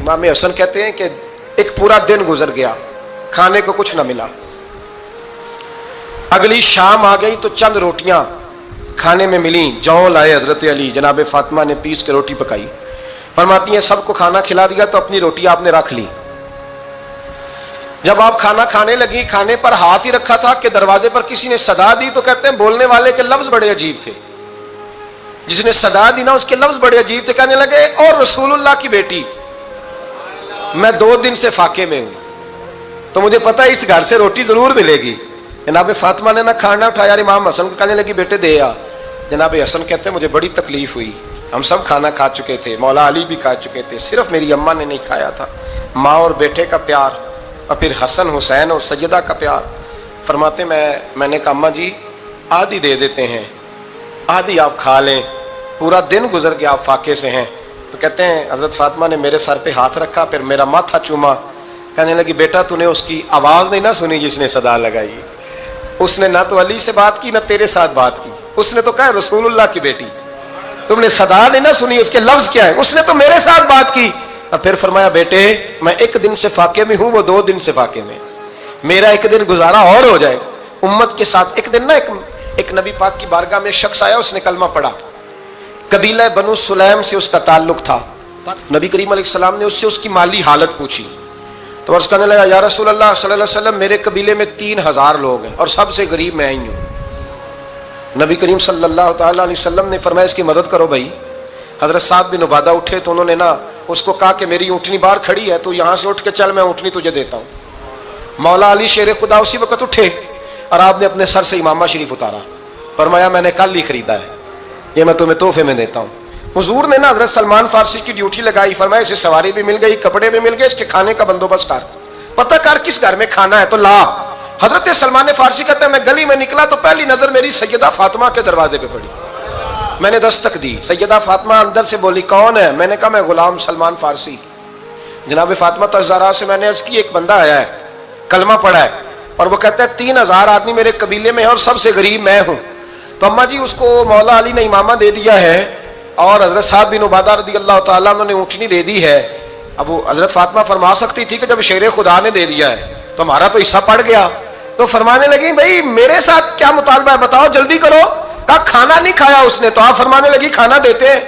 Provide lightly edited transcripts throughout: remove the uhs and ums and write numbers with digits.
इमाम हसन कहते हैं कि एक पूरा दिन गुजर गया, खाने को कुछ ना मिला। अगली शाम आ गई तो चंद रोटियां खाने में मिली। जौ लाए हजरत अली, जनाब फातिमा ने पीस के रोटी पकाई। फरमाती हैं सबको खाना खिला दिया तो अपनी रोटी आपने रख ली। जब आप खाना खाने लगी, खाने पर हाथ ही रखा था कि दरवाजे पर किसी ने सदा दी। तो कहते हैं बोलने वाले के लफ्ज बड़े अजीब थे, जिसने सदा दी ना उसके लफ्ज बड़े अजीब थे। कहने लगे और रसूलुल्लाह की बेटी, मैं 2 दिन से फाके में हूं, तो मुझे पता है इस घर से रोटी जरूर मिलेगी। जनाब फातिमा ने ना खाना उठाया, इमाम हसन को कहने लगी बेटे दे आ। जनाब हसन कहते हैं मुझे बड़ी तकलीफ हुई, हम सब खाना खा चुके थे, मौला अली भी खा चुके थे, सिर्फ मेरी अम्मा ने नहीं खाया था। माँ और बेटे का प्यार, और फिर हसन हुसैन और सैयदा का प्यार। फरमाते मैंने कहा अम्मा जी आधी दे देते हैं, आधी आप खा लें, पूरा दिन गुजर गया आप फाके से हैं। तो कहते हैं हजरत फातिमा ने मेरे सर पे हाथ रखा, फिर मेरा माथा चूमा। कहने लगी बेटा तूने उसकी आवाज़ नहीं ना सुनी जिसने सदा लगाई, उसने ना तो अली से बात की ना तेरे साथ बात की, उसने तो कहा रसूलुल्लाह की बेटी। तुमने सदा नहीं ना सुनी, उसके लफ्ज क्या है, उसने तो मेरे साथ बात की। और फिर फरमाया बेटे मैं 1 दिन से फाके में हूं, वो 2 दिन से फाके में, मेरा 1 दिन गुजारा और हो जाएगा उम्मत के साथ। एक दिन ना एक नबी पाक की बारगाह में एक शख्स आया, उसने कलमा पढ़ा, कबीला बनु सुलैम से उसका ताल्लुक था। नबी करीम अलैहिस्सलाम ने उससे उसकी माली हालत पूछी तो अर्ज़ करने लगा या रसूल अल्लाह सल्लल्लाहु अलैहि वसल्लम मेरे कबीले में 3000 लोग हैं और सबसे गरीब मैं ही हूँ। नबी करीम सल्लल्लाहु अलैहि वसल्लम ने फरमाया इसकी मदद करो भाई। हजरत साद बिन उबादा उठे तो उन्होंने ना उसको कहा कि मेरी ऊँटनी बाहर खड़ी है, तो यहाँ से उठ के चल, मैं ऊँटनी तुझे देता हूँ। मौला अली शेर खुदा उसी वक्त उठे और आपने अपने सर से इमामा शरीफ उतारा, फरमाया मैंने कल ही खरीदा है, ये मैं तुम्हें तोहफे में देता हूँ। हुजूर ने ना हजरत सलमान फारसी की ड्यूटी लगाई, फरमाया इसे सवारी भी मिल गई, कपड़े भी मिल गए, इसके खाने का बंदोबस्त कर, पता कर किस घर में खाना है तो ला। हजरत सलमान फारसी कहते हैं मैं गली में निकला तो पहली नजर मेरी सैयदा फातिमा के दरवाजे पे पड़ी। मैंने दस्तक दी, सैयदा फातिमा अंदर से बोली कौन है? मैंने कहा मैं गुलाम सलमान फारसी। जनाब फातिमा तज़ारा से मैंने अर्ज़ की एक बंदा आया है, कलमा पढ़ा है, और वो कहता है 3000 आदमी मेरे कबीले में है और सबसे गरीब मैं हूँ। तो अम्मा जी उसको मौला अली ने इमामा दे दिया है और हजरत साद बिन उबादा रज़ियल्लाहु ताला अन्हु ने ऊँटनी दे दी है। अब वो हजरत फातिमा फरमा सकती थी कि जब शेर खुदा ने दे दिया है तो हमारा तो हिस्सा पड़ गया। तो फरमाने लगी भाई मेरे साथ क्या मुतालबा है बताओ, जल्दी करो। कहा खाना नहीं खाया उसने, तो आप फरमाने लगी खाना देते हैं।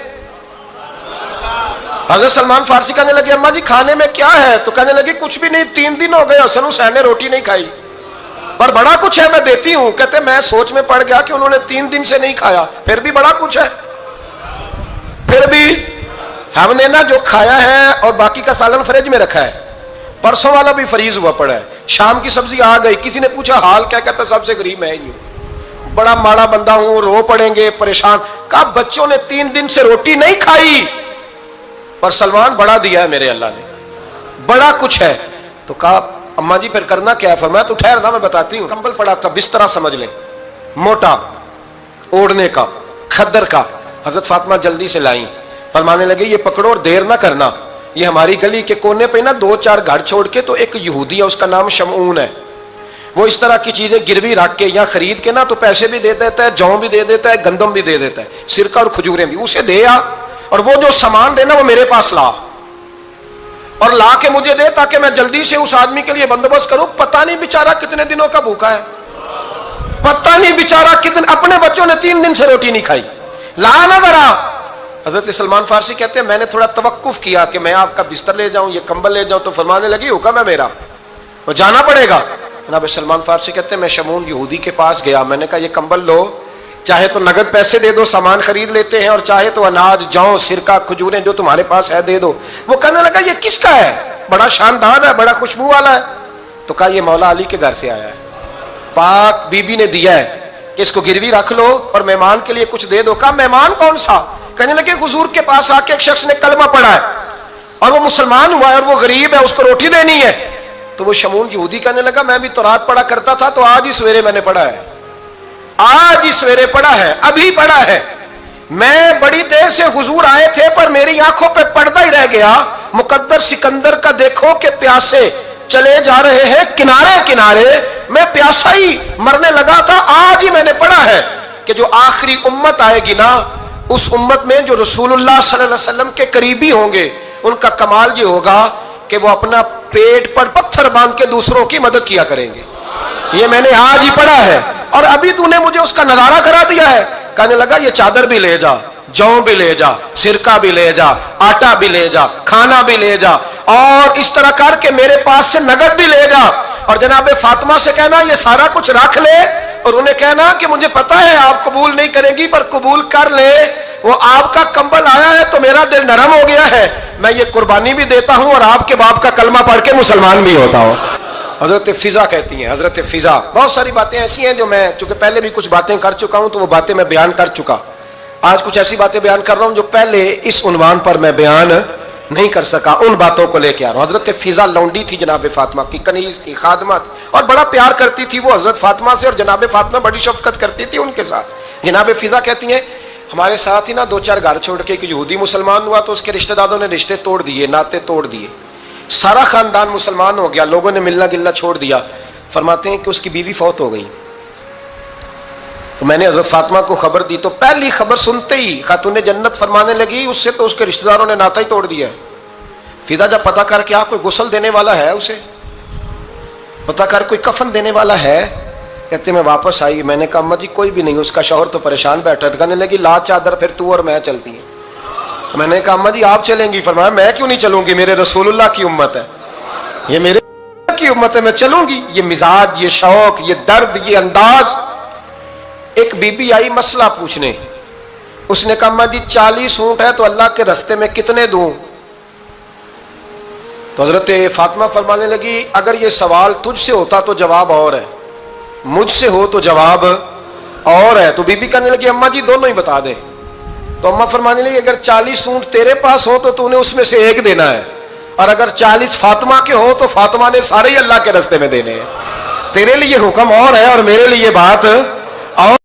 हजरत सलमान फारसी कहने लगे अम्मा जी खाने में क्या है? तो कहने लगी कुछ भी नहीं, 3 दिन हो गए हसन हुसैन ने रोटी नहीं खाई, पर बड़ा कुछ है मैं देती हूँ। कहते मैं सोच में पड़ गया कि उन्होंने 3 दिन से नहीं खाया, फिर भी बड़ा कुछ है, फिर भी हमने ना जो खाया है और बाकी का सालन फ्रिज में रखा है, परसों वाला भी फ्रीज हुआ पड़ा है, शाम की सब्जी आ गई। किसी ने पूछा हाल क्या? कहता सबसे गरीब मैं ही हूँ, बड़ा माड़ा बंदा हूँ, रो पड़ेंगे परेशान। कहा बच्चों ने 3 दिन से रोटी नहीं खाई, पर सलमान बड़ा दिया है मेरे अल्लाह ने, बड़ा कुछ है। तो कहा अम्मा जी फिर करना क्या है? फरमाया तो ठहर ना मैं बताती हूँ। कंबल पड़ा था, बिस्तरा समझ लें, मोटा ओढ़ने का, खद्दर का। हजरत फातिमा जल्दी से लाई, फरमाने लगे ये पकड़ो और देर ना करना। ये हमारी गली के कोने पे ना 2-4 घर छोड़ के तो एक यहूदी है, उसका नाम शमऊन है, वो इस तरह की चीजें गिरवी रख के या खरीद के ना तो पैसे भी दे देता है, जौ भी दे देता है, गंदम भी दे देता है, सिरका और खजूरें भी। उसे दे आ और वो जो सामान देना वो मेरे पास ला, और ला के मुझे दे ताकि मैं जल्दी से उस आदमी के लिए बंदोबस्त करूं। पता नहीं बेचारा कितने दिनों का भूखा है, पता नहीं बेचारा कितने, अपने बच्चों ने 3 दिन से रोटी नहीं खाई, ला ना जरा। हजरत सलमान फारसी कहते हैं मैंने थोड़ा तवक्कुफ किया कि मैं आपका बिस्तर ले जाऊं, ये कंबल ले जाऊं, तो फरमाने लगी हुक्म है मेरा, वो जाना पड़ेगा। जनाब सलमान फारसी कहते हैं मैं शमून यहूदी के पास गया, मैंने कहा ये कंबल लो, चाहे तो नगद पैसे दे दो, सामान खरीद लेते हैं, और चाहे तो अनाज, जौ, सिरका, खजूरें जो तुम्हारे पास है दे दो। वो कहने लगा ये किसका है? बड़ा शानदार है, बड़ा खुशबू वाला है। तो कहा ये मौला अली के घर से आया है, पाक बीबी ने दिया है कि इसको गिरवी रख लो और मेहमान के लिए कुछ दे दो। कहा मेहमान कौन सा? कहने लगे हुजूर के पास आके एक शख्स ने कलमा पढ़ा है और वो मुसलमान हुआ है और वो गरीब है, उसको रोटी देनी है। तो वो शमून यहूदी कहने लगा मैं भी तो रात पढ़ा करता था, तो आज ही सवेरे मैंने पढ़ा है, आज ही सवेरे पढ़ा है, अभी पढ़ा है। मैं बड़ी देर से हुजूर आए थे पर मेरी आंखों पे पर्दा ही रह गया। मुकद्दर सिकंदर का देखो कि प्यासे चले जा रहे हैं किनारे किनारे, मैं प्यासा ही मरने लगा था, आज ही मैंने पढ़ा है कि जो आखिरी उम्मत आएगी ना, उस उम्मत में जो रसूलुल्लाह सल्लल्लाहु अलैहि वसल्लम के करीबी होंगे ان کا کمال یہ ہوگا کہ وہ اپنا پیٹ پر پتھر باندھ کے دوسروں کی مدد کیا کریں گے. یہ میں نے آج ہی پڑھا ہے اور ابھی تو نے مجھے اس کا نظارہ کرا دیا ہے. کہنے لگا یہ چادر بھی لے جا, جو بھی لے جا, سرکہ بھی لے جا, آٹا بھی لے جا, کھانا بھی لے جا, اور اس طرح کر کے میرے پاس سے نقد بھی لے جا, اور جناب فاطمہ سے کہنا یہ سارا کچھ رکھ لے, اور انہیں کہنا کہ مجھے پتا ہے آپ قبول نہیں کریں گی پر قبول کر لے, وہ آپ کا کمبل آیا ہے تو میرا دل نرم ہو گیا ہے, میں یہ قربانی بھی دیتا ہوں اور آپ کے باپ کا کلمہ پڑھ کے مسلمان بھی ہوتا ہوں. حضرت فضا کہتی ہیں, حضرت فضا. بہت ساری باتیں ایسی ہیں جو میں چونکہ پہلے بھی کچھ باتیں کر چکا ہوں تو وہ باتیں میں بیان کر چکا. آج کچھ ایسی باتیں بیان کر رہا ہوں جو پہلے اس عنوان پر میں بیان نہیں کر سکا, ان باتوں کو لے کے آ رہا ہوں. حضرت فضا لونڈی تھی جناب فاطمہ کی, کنیز تھی, خادمہ تھی, اور بڑا پیار کرتی تھی وہ حضرت فاطمہ سے, اور جناب فاطمہ بڑی شفقت کرتی تھی ان کے ساتھ. جناب فضا کہتی ہیں ہمارے ساتھ ہی نا 2-4 گھر چھوڑ کے ایک یہودی مسلمان ہوا تو اس کے رشتہ داروں نے رشتے توڑ دیے, ناطے توڑ دیے, سارا خاندان مسلمان ہو گیا, لوگوں نے ملنا گلنا چھوڑ دیا. فرماتے ہیں کہ اس کی بیوی فوت ہو گئی. تو میں نے حضرت فاطمہ کو خبر دی تو پہلی خبر سنتے ہی خاتون جنت فرمانے لگی اس سے تو اس کے رشتہ داروں نے ناتا ہی توڑ دیا ہے. فضا جب پتہ کر کے کوئی غسل دینے والا ہے, اسے پتہ کر کوئی کفن دینے والا ہے, کہتے میں واپس آئی. میں نے کہا اماں جی کوئی بھی نہیں, اس کا شوہر تو پریشان بیٹھا. کہنے لگی لا چادر پھر تو اور میں چلتی ہیں. میں نے کہا اماں جی آپ چلیں گی؟ فرمایا میں کیوں نہیں چلوں گی, میرے رسول اللہ کی امت ہے, یہ میرے کی امت ہے, میں چلوں گی. یہ مزاج, یہ شوق, یہ درد, یہ انداز. ایک بی بی آئی مسئلہ پوچھنے, اس نے کہا اماں جی 40 اونٹ ہے تو اللہ کے رستے میں کتنے دوں؟ تو حضرت فاطمہ فرمانے لگی اگر یہ سوال تجھ سے ہوتا تو جواب اور ہے, مجھ سے ہو تو جواب اور ہے. تو بی بی کہنے لگی اماں جی دونوں ہی بتا دیں. تو اماں فرمانے لگی اگر 40 اونٹ تیرے پاس ہو تو نے اس میں سے ایک دینا ہے, اور اگر 40 فاطمہ کے ہو تو فاطمہ نے سارے ہی اللہ کے رستے میں دینے ہیں. تیرے لیے حکم اور ہے اور میرے لیے بات اور